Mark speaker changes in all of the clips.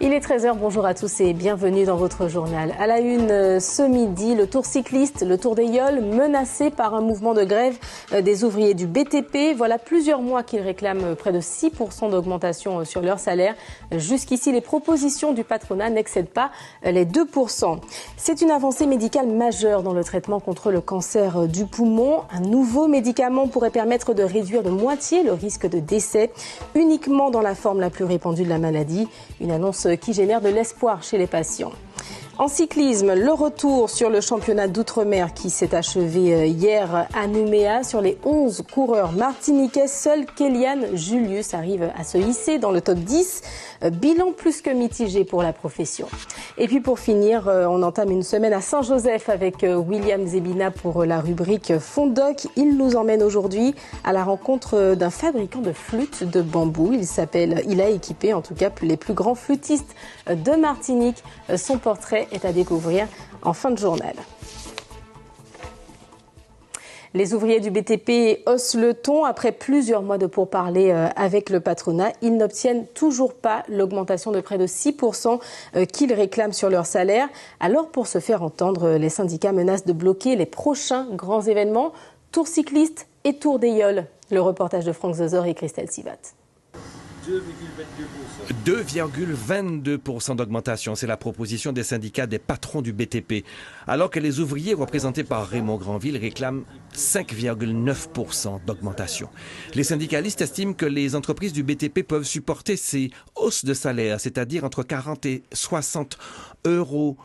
Speaker 1: Il est 13h, bonjour à tous et bienvenue dans votre journal. À la une ce midi, le Tour cycliste, le Tour des Yoles, menacé par un mouvement de grève des ouvriers du BTP. Voilà plusieurs mois qu'ils réclament près de 6% d'augmentation sur leur salaire. Jusqu'ici, les propositions du patronat n'excèdent pas les 2%. C'est une avancée médicale majeure dans le traitement contre le cancer du poumon. Un nouveau médicament pourrait permettre de réduire de moitié le risque de décès, uniquement dans la forme la plus répandue de la maladie. Une annonce qui génère de l'espoir chez les patients. En cyclisme, le retour sur le championnat d'outre-mer qui s'est achevé hier à Nouméa. Sur les 11 coureurs martiniquais, seul Kélian Julius arrive à se hisser dans le top 10. Bilan plus que mitigé pour la profession. Et puis pour finir, on entame une semaine à Saint-Joseph avec William Zebina pour la rubrique Fondoc. Il nous emmène aujourd'hui à la rencontre d'un fabricant de flûtes de bambou. Il a équipé en tout cas les plus grands flûtistes de Martinique. Son portrait est à découvrir en fin de journal. Les ouvriers du BTP haussent le ton après plusieurs mois de pourparlers avec le patronat. Ils n'obtiennent toujours pas l'augmentation de près de 6% qu'ils réclament sur leur salaire. Alors pour se faire entendre, les syndicats menacent de bloquer les prochains grands événements, Tour cycliste et Tour des Yoles. Le reportage de Franck Zozor et Christelle Sivat.
Speaker 2: 2,22% d'augmentation, c'est la proposition des syndicats des patrons du BTP, alors que les ouvriers représentés par Raymond Granville réclament 5,9% d'augmentation. Les syndicalistes estiment que les entreprises du BTP peuvent supporter ces hausses de salaire, c'est-à-dire entre 40 et 60 euros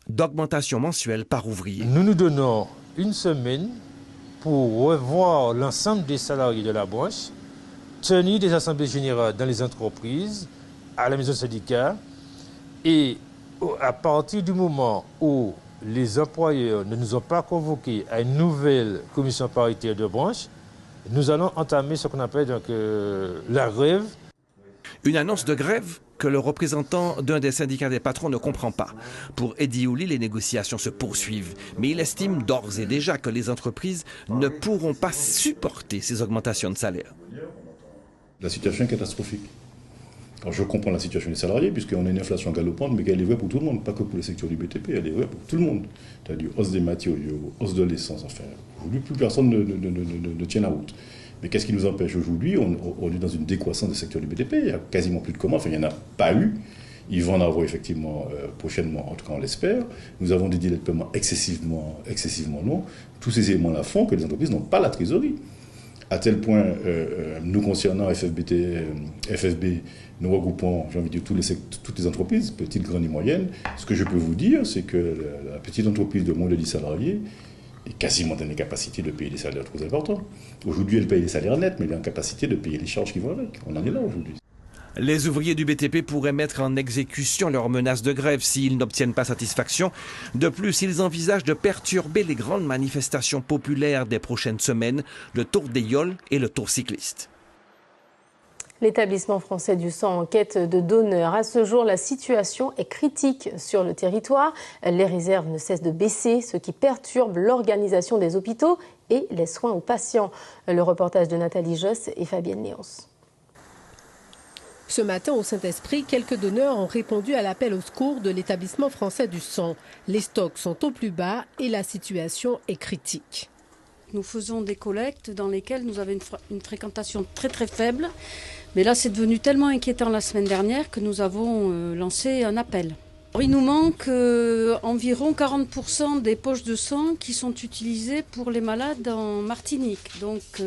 Speaker 2: d'augmentation mensuelle par ouvrier.
Speaker 3: Nous nous donnons une semaine pour revoir l'ensemble des salariés de la branche, tenir des assemblées générales dans les entreprises, à la maison syndicale, et à partir du moment où les employeurs ne nous ont pas convoqués à une nouvelle commission paritaire de branche, nous allons entamer ce qu'on appelle donc, la grève.
Speaker 2: Une annonce de grève que le représentant d'un des syndicats des patrons ne comprend pas. Pour Eddie Ouli, les négociations se poursuivent, mais il estime d'ores et déjà que les entreprises ne pourront pas supporter ces augmentations de salaire.
Speaker 4: La situation est catastrophique. Alors je comprends la situation des salariés, puisqu'on a une inflation galopante, mais qu'elle est vraie pour tout le monde, pas que pour le secteur du BTP, elle est vraie pour tout le monde. C'est-à-dire hausse des matériaux, hausse de l'essence, enfin, aujourd'hui, plus personne ne tient la route. Mais qu'est-ce qui nous empêche aujourd'hui? On est dans une décroissance du secteur du BTP, il n'y a quasiment plus de commandes, enfin il n'y en a pas eu. Il va en avoir effectivement prochainement, en tout cas on l'espère. Nous avons des délais de paiement excessivement longs. Tous ces éléments-là font que les entreprises n'ont pas la trésorerie. À tel point, nous concernant FFB, nous regroupons, j'ai envie de dire, toutes les entreprises, petites, grandes et moyennes. Ce que je peux vous dire, c'est que la petite entreprise de moins de 10 salariés est quasiment dans les capacités de payer des salaires trop importants. Aujourd'hui, elle paye les salaires nets, mais elle est en capacité de payer les charges qui vont avec. On en est là aujourd'hui.
Speaker 2: Les ouvriers du BTP pourraient mettre en exécution leurs menaces de grève s'ils n'obtiennent pas satisfaction. De plus, ils envisagent de perturber les grandes manifestations populaires des prochaines semaines, le Tour des Yoles et le Tour cycliste.
Speaker 1: L'établissement français du sang en quête de donneurs. À ce jour, la situation est critique sur le territoire. Les réserves ne cessent de baisser, ce qui perturbe l'organisation des hôpitaux et les soins aux patients. Le reportage de Nathalie Josse et Fabienne Léonce.
Speaker 5: Ce matin, au Saint-Esprit, quelques donneurs ont répondu à l'appel au secours de l'établissement français du sang. Les stocks sont au plus bas et la situation est critique.
Speaker 6: Nous faisons des collectes dans lesquelles nous avons une fréquentation très très faible. Mais là, c'est devenu tellement inquiétant la semaine dernière que nous avons lancé un appel. Il nous manque environ 40% des poches de sang qui sont utilisées pour les malades en Martinique. Donc,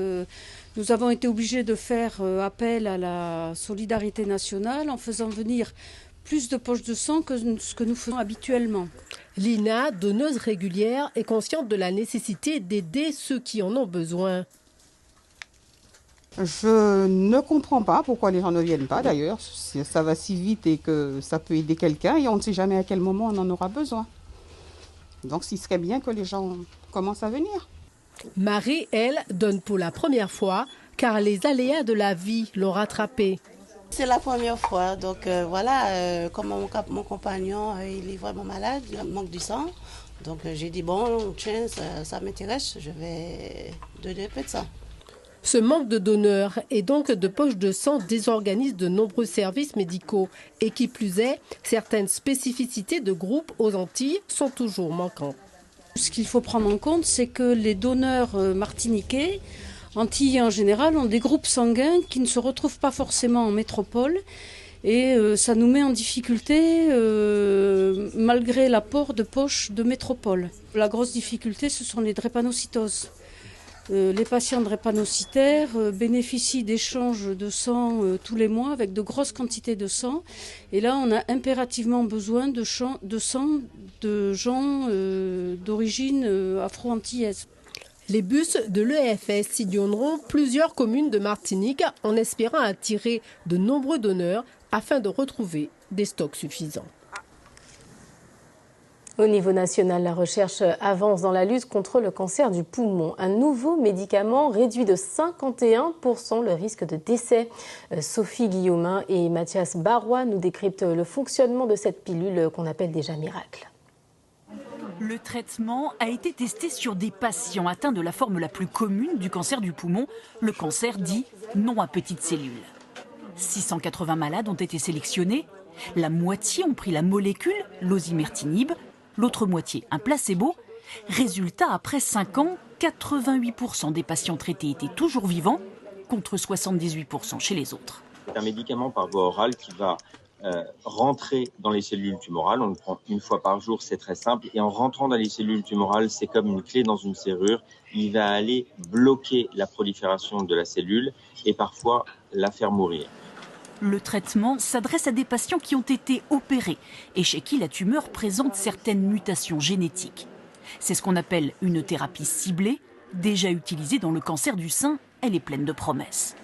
Speaker 6: nous avons été obligés de faire appel à la solidarité nationale en faisant venir plus de poches de sang que ce que nous faisons habituellement.
Speaker 5: Lina, donneuse régulière, est consciente de la nécessité d'aider ceux qui en ont besoin.
Speaker 7: Je ne comprends pas pourquoi les gens ne viennent pas d'ailleurs. Ça va si vite et que ça peut aider quelqu'un et on ne sait jamais à quel moment on en aura besoin. Donc il serait bien que les gens commencent à venir.
Speaker 5: Marie, elle, donne pour la première fois car les aléas de la vie l'ont rattrapée.
Speaker 8: C'est la première fois, donc comme mon compagnon il est vraiment malade, il manque du sang. Donc j'ai dit bon, tiens, ça m'intéresse, je vais donner un peu de sang.
Speaker 5: Ce manque de donneurs et donc de poches de sang désorganise de nombreux services médicaux. Et qui plus est, certaines spécificités de groupes aux Antilles sont toujours manquantes.
Speaker 6: Ce qu'il faut prendre en compte, c'est que les donneurs martiniquais, Antilles en général, ont des groupes sanguins qui ne se retrouvent pas forcément en métropole. Et ça nous met en difficulté malgré l'apport de poches de métropole. La grosse difficulté, ce sont les drépanocytoses. Les patients drépanocytaires bénéficient d'échanges de sang tous les mois avec de grosses quantités de sang. Et là, on a impérativement besoin de sang de gens d'origine afro-antillaise.
Speaker 5: Les bus de l'EFS sillonneront plusieurs communes de Martinique en espérant attirer de nombreux donneurs afin de retrouver des stocks suffisants.
Speaker 1: Au niveau national, la recherche avance dans la lutte contre le cancer du poumon. Un nouveau médicament réduit de 51% le risque de décès. Sophie Guillaumin et Mathias Barrois nous décryptent le fonctionnement de cette pilule qu'on appelle déjà miracle.
Speaker 9: Le traitement a été testé sur des patients atteints de la forme la plus commune du cancer du poumon, le cancer dit non à petites cellules. 680 malades ont été sélectionnés. La moitié ont pris la molécule, l'osimertinib, l'autre moitié un placebo. Résultat, après 5 ans, 88% des patients traités étaient toujours vivants, contre 78% chez les autres.
Speaker 10: C'est un médicament par voie orale qui va rentrer dans les cellules tumorales. On le prend une fois par jour, c'est très simple. Et en rentrant dans les cellules tumorales, c'est comme une clé dans une serrure. Il va aller bloquer la prolifération de la cellule et parfois la faire mourir.
Speaker 9: Le traitement s'adresse à des patients qui ont été opérés et chez qui la tumeur présente certaines mutations génétiques. C'est ce qu'on appelle une thérapie ciblée. Déjà utilisée dans le cancer du sein, elle est pleine de promesses.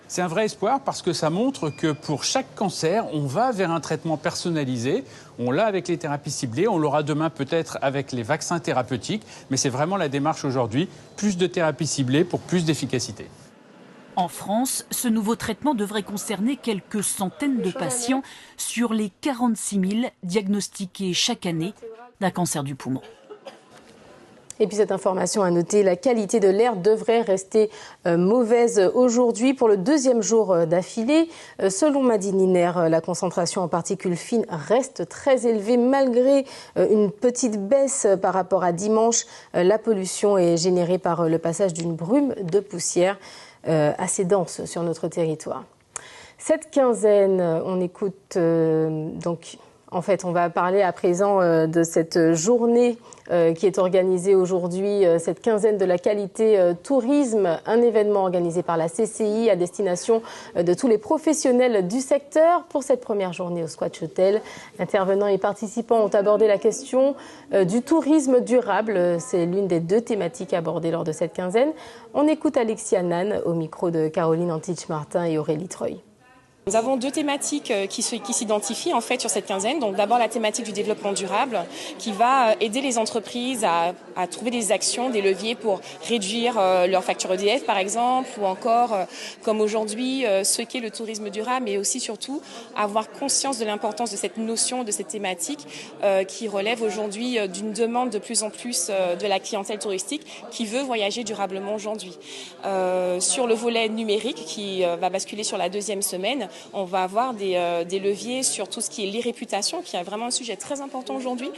Speaker 11: C'est un vrai espoir parce que ça montre que pour chaque cancer, on va vers un traitement personnalisé. On l'a avec les thérapies ciblées, on l'aura demain peut-être avec les vaccins thérapeutiques. Mais c'est vraiment la démarche aujourd'hui, plus de thérapies ciblées pour plus d'efficacité.
Speaker 9: En France, ce nouveau traitement devrait concerner quelques centaines de patients sur les 46 000 diagnostiqués chaque année d'un cancer du poumon.
Speaker 1: Et puis cette information à noter, la qualité de l'air devrait rester mauvaise aujourd'hui pour le deuxième jour d'affilée. Selon Madininer, la concentration en particules fines reste très élevée malgré une petite baisse par rapport à dimanche. La pollution est générée par le passage d'une brume de poussière assez dense sur notre territoire. Cette quinzaine, on écoute donc... En fait, on va parler à présent de cette journée qui est organisée aujourd'hui, cette quinzaine de la qualité tourisme, un événement organisé par la CCI à destination de tous les professionnels du secteur pour cette première journée au Squatch Hotel. Intervenants et participants ont abordé la question du tourisme durable. C'est l'une des deux thématiques abordées lors de cette quinzaine. On écoute Alexia Nan au micro de Caroline Antich-Martin et Aurélie Treuil.
Speaker 12: Nous avons deux thématiques qui s'identifient en fait sur cette quinzaine. Donc d'abord la thématique du développement durable qui va aider les entreprises à trouver des actions, des leviers pour réduire leur facture EDF par exemple, ou encore comme aujourd'hui ce qu'est le tourisme durable, mais aussi surtout avoir conscience de l'importance de cette notion, de cette thématique qui relève aujourd'hui d'une demande de plus en plus de la clientèle touristique qui veut voyager durablement aujourd'hui. Sur le volet numérique qui va basculer sur la deuxième semaine, on va avoir des leviers sur tout ce qui est l'e-réputation, qui est vraiment un sujet très important aujourd'hui.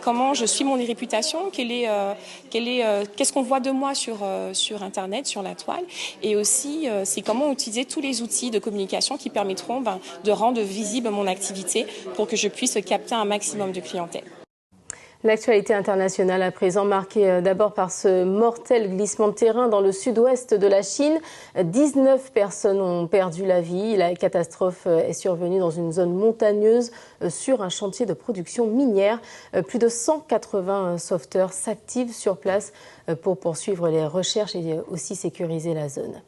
Speaker 12: Comment je suis mon e-réputation, qu'est-ce qu'on voit de moi sur Internet, sur la toile, et aussi c'est comment utiliser tous les outils de communication qui permettront de rendre visible mon activité pour que je puisse capter un maximum de clientèle.
Speaker 1: L'actualité internationale à présent marquée d'abord par ce mortel glissement de terrain dans le sud-ouest de la Chine. 19 personnes ont perdu la vie. La catastrophe est survenue dans une zone montagneuse sur un chantier de production minière. Plus de 180 sauveteurs s'activent sur place pour poursuivre les recherches et aussi sécuriser la zone.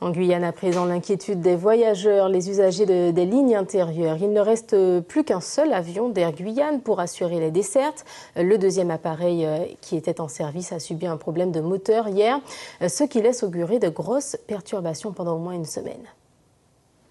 Speaker 1: En Guyane, à présent, l'inquiétude des voyageurs, les usagers des lignes intérieures. Il ne reste plus qu'un seul avion d'Air Guyane pour assurer les dessertes. Le deuxième appareil qui était en service a subi un problème de moteur hier, ce qui laisse augurer de grosses perturbations pendant au moins une semaine.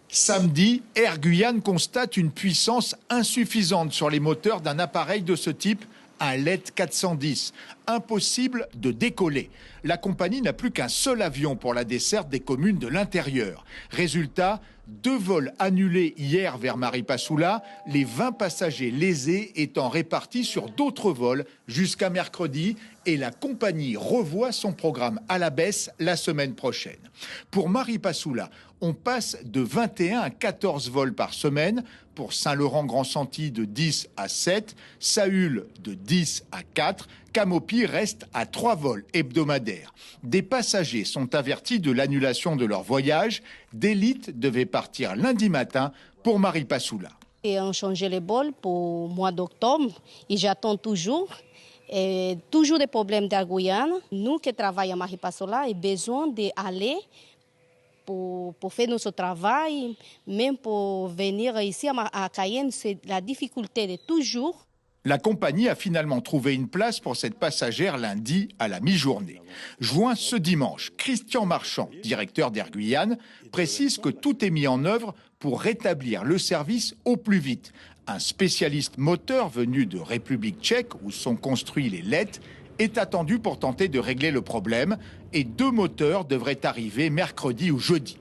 Speaker 13: Samedi, Air Guyane constate une puissance insuffisante sur les moteurs d'un appareil de ce type un LED 410. Impossible de décoller. La compagnie n'a plus qu'un seul avion pour la desserte des communes de l'intérieur. Résultat, 2 vols annulés hier vers Maripasoula, les 20 passagers lésés étant répartis sur d'autres vols jusqu'à mercredi, et la compagnie revoit son programme à la baisse la semaine prochaine. Pour Maripasoula, on passe de 21 à 14 vols par semaine, pour Saint-Laurent-Grand-Santi de 10 à 7, Saül de 10 à 4, Camopi reste à 3 vols hebdomadaires. Des passagers sont avertis de l'annulation de leur voyage. D'élite devait partir lundi matin pour Maripasoula.
Speaker 14: Et on changé les vols pour le mois d'octobre et j'attends toujours. Et toujours des problèmes de Guyane. Nous qui travaillons à Maripasoula avons besoin d'aller pour faire notre travail, même pour venir ici à Cayenne, c'est la difficulté de toujours.
Speaker 13: La compagnie a finalement trouvé une place pour cette passagère lundi à la mi-journée. Joint ce dimanche, Christian Marchand, directeur d'Air Guyane, précise que tout est mis en œuvre pour rétablir le service au plus vite. Un spécialiste moteur venu de République tchèque, où sont construits les LED, est attendu pour tenter de régler le problème et 2 moteurs devraient arriver mercredi ou jeudi.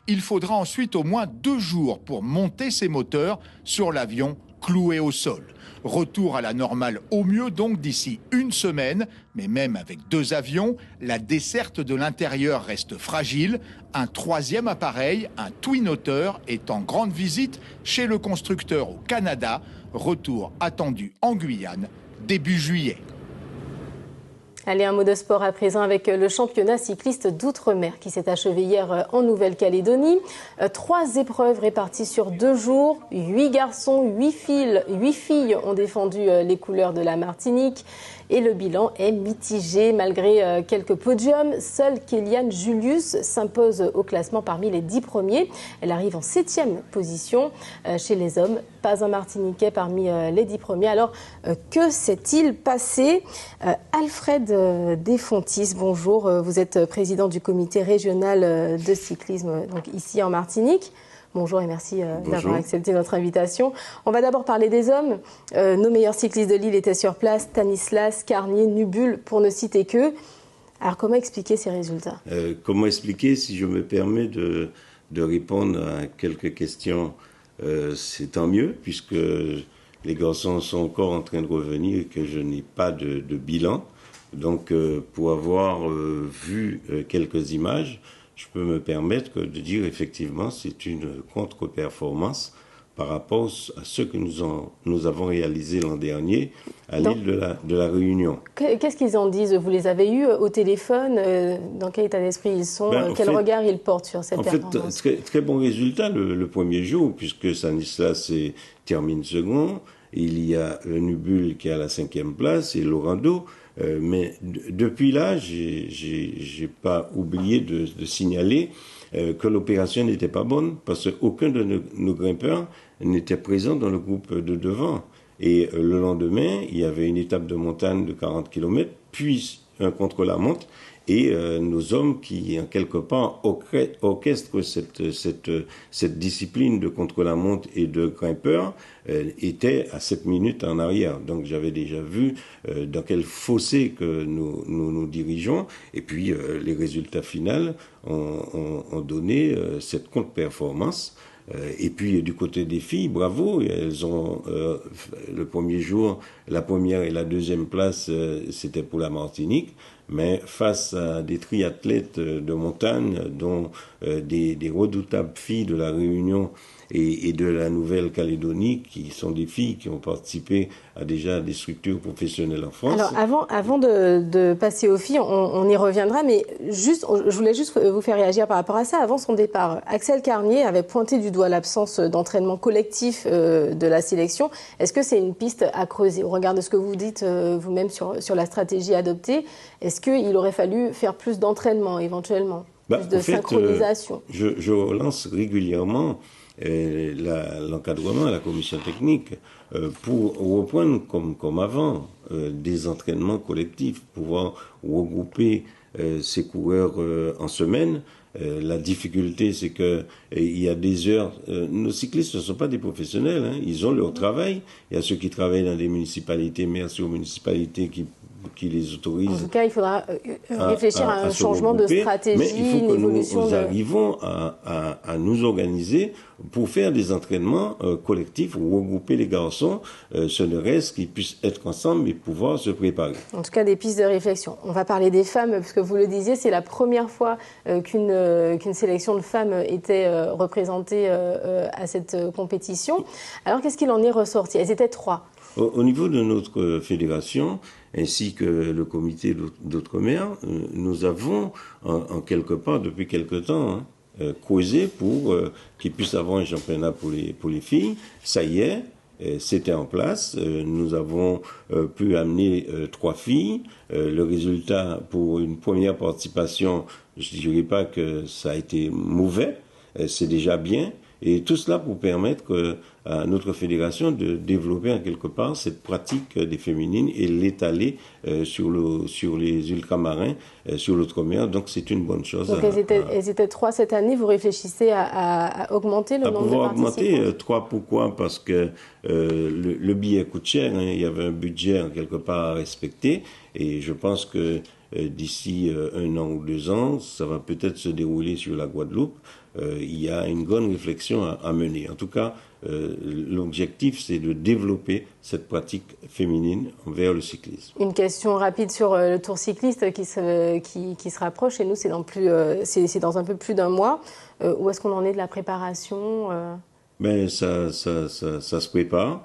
Speaker 13: Il faudra ensuite au moins 2 jours pour monter ces moteurs sur l'avion cloué au sol. Retour à la normale au mieux donc d'ici 1 semaine, mais même avec 2 avions, la desserte de l'intérieur reste fragile. Un 3e appareil, un Twin Otter, est en grande visite chez le constructeur au Canada. Retour attendu en Guyane début juillet.
Speaker 1: Allez, un mot de sport à présent avec le championnat cycliste d'outre-mer qui s'est achevé hier en Nouvelle-Calédonie. 3 épreuves réparties sur 2 jours. 8 garçons, 8 filles ont défendu les couleurs de la Martinique. Et le bilan est mitigé malgré quelques podiums. Seule Kéliane Julius s'impose au classement parmi les 10 premiers. Elle arrive en 7e position. Chez les hommes, pas un Martiniquais parmi les 10 premiers. Alors, que s'est-il passé? Alfred Desfontis, bonjour. Vous êtes président du comité régional de cyclisme donc ici en Martinique. Bonjour et merci d'avoir accepté notre invitation. On va d'abord parler des hommes. Nos meilleurs cyclistes de Lille étaient sur place, Stanislas, Carnier, Nubul, pour ne citer qu'eux. Alors comment expliquer ces résultats?
Speaker 15: Comment expliquer, si je me permets de répondre à quelques questions, c'est tant mieux, puisque les garçons sont encore en train de revenir et que je n'ai pas de bilan. Donc pour avoir vu quelques images, je peux me permettre de dire effectivement c'est une contre-performance par rapport à ce que nous avons réalisé l'an dernier à l'île de la Réunion.
Speaker 1: Qu'est-ce qu'ils en disent? Vous les avez eus au téléphone? Dans quel état d'esprit ils sont? Quel regard ils portent sur cette performance?
Speaker 15: En fait, très bon résultat le premier jour, puisque Stanislas termine second. Il y a Nubul qui est à la 5e place et Lorando. Mais depuis là, j'ai pas oublié de signaler que l'opération n'était pas bonne parce qu'aucun de nos grimpeurs n'était présent dans le groupe de devant. Et le lendemain, il y avait une étape de montagne de 40 km, puis un contre-la-montre. Et nos hommes qui, en quelque part, orchestrent cette discipline de contre-la-montre et de grimpeurs étaient à 7 minutes en arrière. Donc j'avais déjà vu dans quel fossé que nous dirigeons. Et puis les résultats finaux ont donné cette contre-performance. Et puis du côté des filles, bravo, elles ont le premier jour, la première et la 2e place, c'était pour la Martinique. Mais face à des triathlètes de montagne, dont des redoutables filles de la Réunion et de la Nouvelle-Calédonie, qui sont des filles qui ont participé à déjà des structures professionnelles en France.
Speaker 1: Alors, avant de passer aux filles, on y reviendra, mais je voulais juste vous faire réagir par rapport à ça. Avant son départ, Axel Carnier avait pointé du doigt l'absence d'entraînement collectif de la sélection. Est-ce que c'est une piste à creuser au regard de ce que vous dites vous-même sur la stratégie adoptée? Est-ce qu'il aurait fallu faire plus d'entraînement éventuellement, plus de synchronisation?
Speaker 15: Je relance régulièrement l'encadrement à la commission technique pour reprendre comme avant des entraînements collectifs, pouvoir regrouper ces coureurs en semaine La difficulté, c'est que il y a des heures. Nos cyclistes ne sont pas des professionnels, hein, ils ont leur travail. Il y a ceux qui travaillent dans des municipalités, merci aux municipalités qui les autorisent.
Speaker 1: En tout cas, il faudra réfléchir à un changement de stratégie,
Speaker 15: mais il faut que nous
Speaker 1: de...
Speaker 15: arrivons à nous organiser pour faire des entraînements collectifs, ou regrouper les garçons, ce ne reste qu'ils puissent être ensemble et pouvoir se préparer.
Speaker 1: En tout cas, des pistes de réflexion. On va parler des femmes, parce que vous le disiez, c'est la première fois qu'une sélection de femmes était représentée à cette compétition. Alors, qu'est-ce qu'il en est ressorti? Elles étaient 3.
Speaker 15: Au niveau de notre fédération, ainsi que le comité d'outre-mer, nous avons en quelque part, depuis quelque temps, causé pour qu'ils puissent avoir un championnat pour les filles. Ça y est, c'était en place. Nous avons pu amener 3 filles. Le résultat pour une première participation, je ne dirais pas que ça a été mauvais, c'est déjà bien. Et tout cela pour permettre à notre fédération de développer en quelque part cette pratique des féminines et l'étaler sur les ultramarins, sur l'outre-mer. Donc c'est une bonne chose.
Speaker 1: Donc elles étaient 3 cette année. Vous réfléchissez à augmenter le nombre de participants?
Speaker 15: Augmenter 3, pourquoi? Parce que le billet coûte cher. Hein. Il y avait un budget en quelque part à respecter. Et je pense que d'ici 1 an ou 2 ans, ça va peut-être se dérouler sur la Guadeloupe. Il y a une grande réflexion à mener. En tout cas, l'objectif, c'est de développer cette pratique féminine vers le cyclisme.
Speaker 1: Une question rapide sur le Tour cycliste qui se rapproche. Et nous, c'est dans un peu plus d'1 mois. Où est-ce qu'on en est de la préparation?
Speaker 15: Ben, ça se prépare.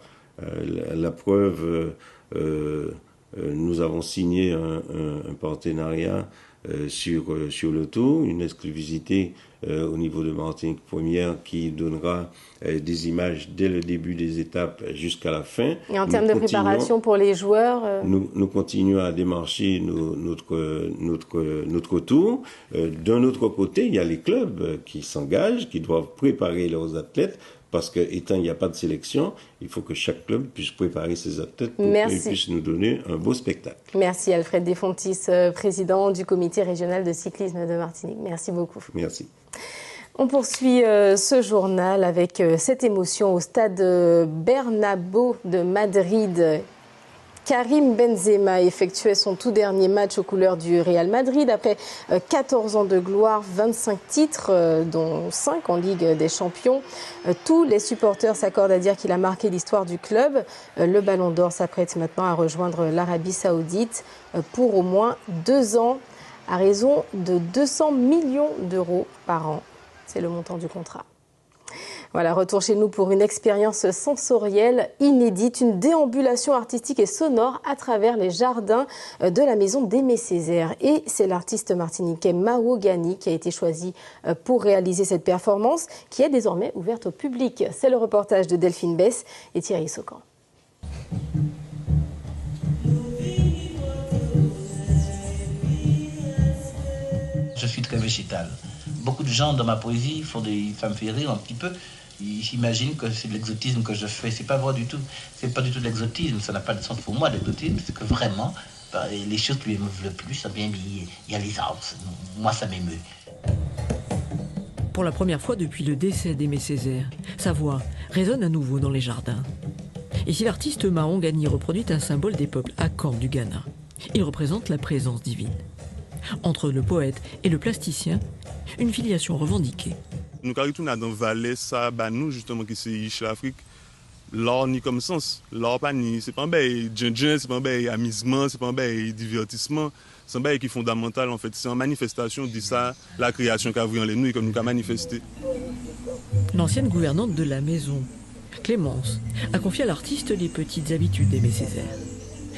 Speaker 15: La preuve, nous avons signé un partenariat sur le Tour, une exclusivité au niveau de Martinique Première qui donnera des images dès le début des étapes jusqu'à la fin.
Speaker 1: Et en termes de préparation pour les joueurs
Speaker 15: nous continuons à démarcher notre tour. D'un autre côté, il y a les clubs qui s'engagent, qui doivent préparer leurs athlètes. Parce que, étant il n'y a pas de sélection, il faut que chaque club puisse préparer ses athlètes pour qu'ils puissent nous donner un beau spectacle.
Speaker 1: Merci Alfred Desfontis, président du comité régional de cyclisme de Martinique. Merci beaucoup.
Speaker 15: Merci.
Speaker 1: On poursuit ce journal avec cette émotion au stade Bernabéu de Madrid. Karim Benzema effectuait son tout dernier match aux couleurs du Real Madrid après 14 ans de gloire, 25 titres, dont 5 en Ligue des Champions. Tous les supporters s'accordent à dire qu'il a marqué l'histoire du club. Le Ballon d'Or s'apprête maintenant à rejoindre l'Arabie Saoudite pour au moins 2 ans, à raison de 200 millions d'euros par an. C'est le montant du contrat. Voilà, retour chez nous pour une expérience sensorielle inédite, une déambulation artistique et sonore à travers les jardins de la maison d'Aimé Césaire. Et c'est l'artiste martiniquais Mao Gani qui a été choisi pour réaliser cette performance qui est désormais ouverte au public. C'est le reportage de Delphine Bess et Thierry Socan.
Speaker 16: Je suis très végétal. Beaucoup de gens dans ma poésie ça me fait rire un petit peu. Ils s'imaginent que c'est de l'exotisme que je fais. C'est pas vrai du tout. C'est pas du tout de l'exotisme. Ça n'a pas de sens pour moi, l'exotisme. C'est que vraiment, les choses qui m'émeuvent le plus, il y a les arbres. Moi, ça m'émeut.
Speaker 17: Pour la première fois depuis le décès d'Aimé Césaire, sa voix résonne à nouveau dans les jardins. Ici, l'artiste Mao Gani reproduit un symbole des peuples Akan du Ghana. Il représente la présence divine. Entre le poète et le plasticien, une filiation revendiquée.
Speaker 18: Nous retournons dans la vallée, ça, nous justement qui c'est l'Afrique, l'art ni comme sens. L'art pas ni, c'est pas un bail c'est pas un bail amusement, c'est pas un bail divertissement, c'est un bail qui est fondamental en fait. C'est une manifestation de ça, la création qu'a vu en nous et comme nous qu'a manifesté.
Speaker 17: L'ancienne gouvernante de la maison, Clémence, a confié à l'artiste les petites habitudes d'Aimé Césaire.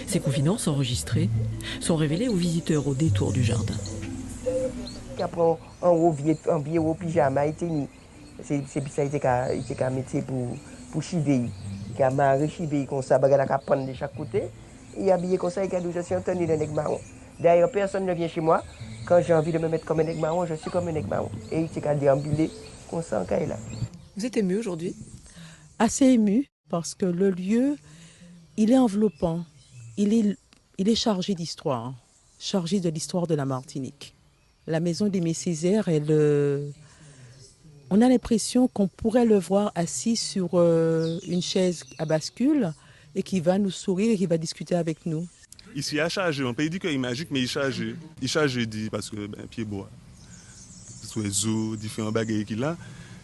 Speaker 17: Ces confidences enregistrées sont révélées aux visiteurs au détour du jardin.
Speaker 19: Après, un billet au pyjama, ça a été un métier pour chiver. Il a marré chiver comme ça, il a prendre de chaque côté. Il a habillé comme ça, il a dit je suis entendu d'un nègre marron. D'ailleurs, personne ne vient chez moi. Quand j'ai envie de me mettre comme un nègre marron, je suis comme un nègre marron. Et il a déambulé comme ça, là.
Speaker 17: Vous êtes ému aujourd'hui?
Speaker 20: Assez ému, parce que le lieu, il est enveloppant. Il est chargé d'histoire, chargé de l'histoire de la Martinique. la maison d'Aimé Césaire, on a l'impression qu'on pourrait le voir assis sur une chaise à bascule et qui va nous sourire et qui va discuter avec nous.
Speaker 18: Ici, il a chargé. On peut dire qu'il est magique, mais il charge. Il charge parce que pied bois. Sous les eaux, différents bagages qu'il a.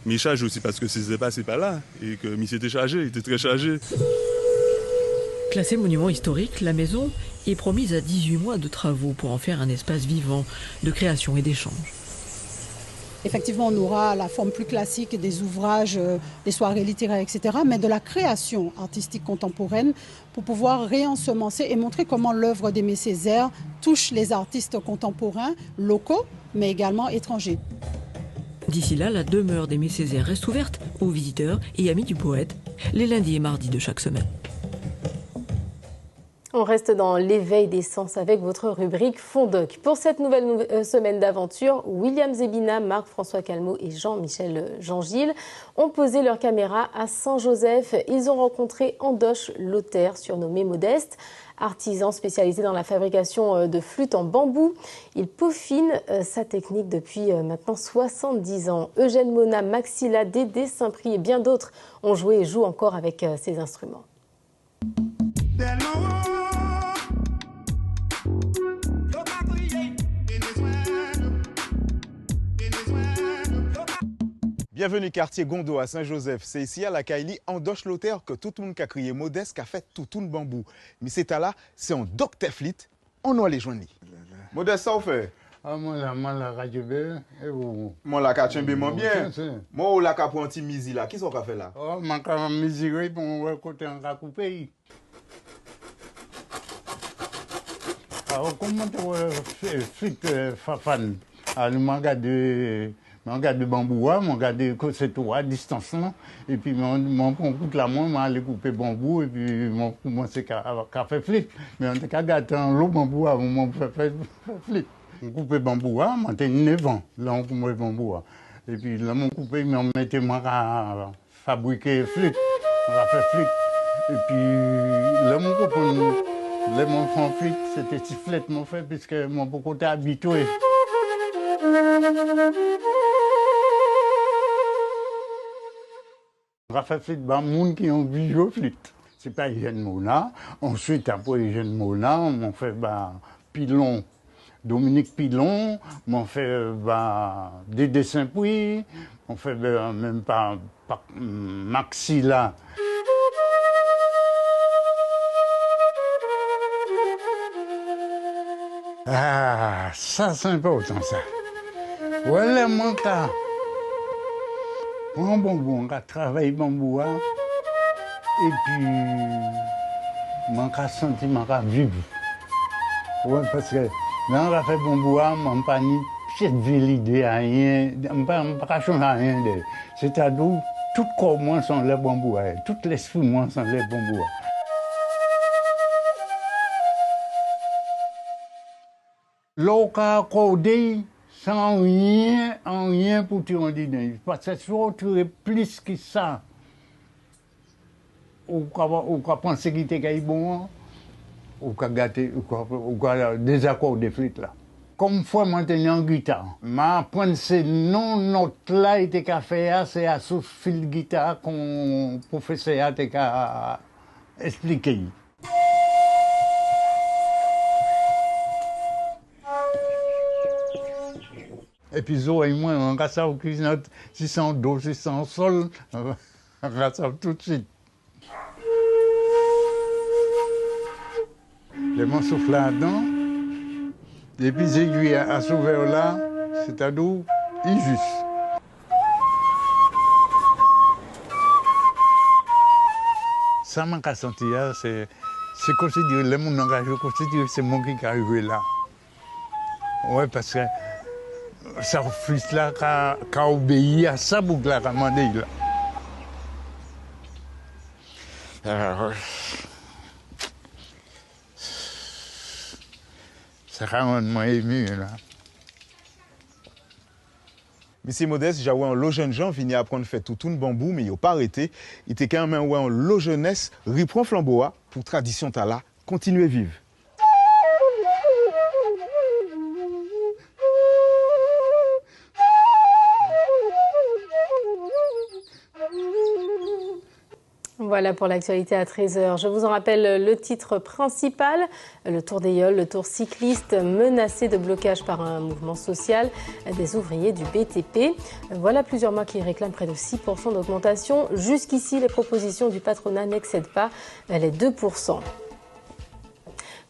Speaker 18: Mais il charge aussi parce que c'est pas là. Et que il s'était chargé, il était très chargé.
Speaker 17: Classée monument historique, la maison est promise à 18 mois de travaux pour en faire un espace vivant de création et d'échange.
Speaker 21: Effectivement, on aura la forme plus classique des ouvrages, des soirées littéraires, etc., mais de la création artistique contemporaine pour pouvoir réensemencer et montrer comment l'œuvre d'Aimé Césaire touche les artistes contemporains, locaux, mais également étrangers.
Speaker 17: D'ici là, la demeure d'Aimé Césaire reste ouverte aux visiteurs et amis du poète, les lundis et mardis de chaque semaine.
Speaker 1: On reste dans l'éveil des sens avec votre rubrique Fondoc. Pour cette nouvelle semaine d'aventure, William Zebina, Marc-François Calmeau et Jean-Michel Jean-Gilles ont posé leur caméra à Saint-Joseph. Ils ont rencontré Andoche Lauter, surnommé Modeste, artisan spécialisé dans la fabrication de flûtes en bambou. Il peaufine sa technique depuis maintenant 70 ans. Eugène Mona, Maxilla, Dédé Saint-Prix et bien d'autres ont joué et jouent encore avec ces instruments.
Speaker 22: Bienvenue quartier Gondo à Saint-Joseph. C'est ici à la Kaili Andoche Lauter que tout le monde a crié Modeste qui a fait tout le bambou. Mais c'est là, c'est en docteur flit, on doit les joindre. Modeste, ça vous fait?
Speaker 23: Ah, moi, la radio bien, et vous?
Speaker 22: Moi, la kachembe bien. Moi, la prend un petit misi là. Qui sont fait là?
Speaker 23: Oh, moi, quand miséré pour mon côté en couper. Alors, comment tu fais Fafan? Alors, moi, regarde de bambou, je regarde que c'est tout à distance. Et puis, mon coupe la main, je aller couper bambou, et puis, moi, c'est qu'à faire flip. Mais on a gâté un lot bambou, on fait flip. On coupe bambou, moi, j'ai 9 ans, là, on coupe bambou. Et puis, là, on coupe, mais on mettait moi à fabriquer flip. On a fait flip. Et puis, là, mon coupe, là, mon frère flip, c'était sifflet, mon fait, puisque mon beaucoup était habitué. On a fait flûte par monde qui ont vu jouer flûte. C'est pas Eugène Mona. Ensuite, après Eugène Mona, on fait Pilon, Dominique Pilon, on fait Dédé Saint-Prix, on fait même pas Maxilla. Ah, ça c'est important ça. Voilà mon cas. Prends bambou, on a travaillé bambou, et puis on a senti, on a vivre. Ouais, parce que là on a fait bambou, on n'a pas ni cette idée à rien, on n'a pas changé à rien. C'est-à-dire, tout corps moi sont les bambous, tout l'esprit moi sont les bambous. L'oka accordé sans rien pour te rendre dingue. Parce que si tu es plus que ça, ou qu'on pense qu'il était bon, ou qu'on gâté, ou qu'on désaccord des flûtes là. Comme fois maintenant en guitare, ma pensée non note là était qu'à faire, c'est à ce fil guitare qu'on professeur était qu'à expliquer. Et puis, Zo et moi, on regarde ça au cuisine, si c'est en dos, si c'est en sol, on regarde ça tout de suite. Les morceaux là-dedans, et puis les aiguilles à s'ouvrir là, c'est-à-dire, injuste. Ça m'a senti, c'est considéré, le monde engagé, considéré, c'est mon qui est arrivé là. Oui, parce que ça fils là qui a obéi à ça pour la commander là. Alors, ça rend moi ému là.
Speaker 22: Monsieur Modeste, j'ai un lot jeune gens venu apprendre à faire tout le bambou, mais il n'a pas arrêté. Il était quand même un lot jeunesse, reprend flamboa pour tradition tala, continuer à vivre.
Speaker 1: Voilà pour l'actualité à 13h. Je vous en rappelle le titre principal. Le Tour des Yoles, le Tour cycliste menacé de blocage par un mouvement social des ouvriers du BTP. Voilà plusieurs mois qu'ils réclament près de 6% d'augmentation. Jusqu'ici, les propositions du patronat n'excèdent pas les 2%.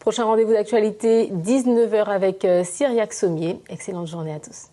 Speaker 1: Prochain rendez-vous d'actualité, 19h avec Cyriaque Sommier. Excellente journée à tous.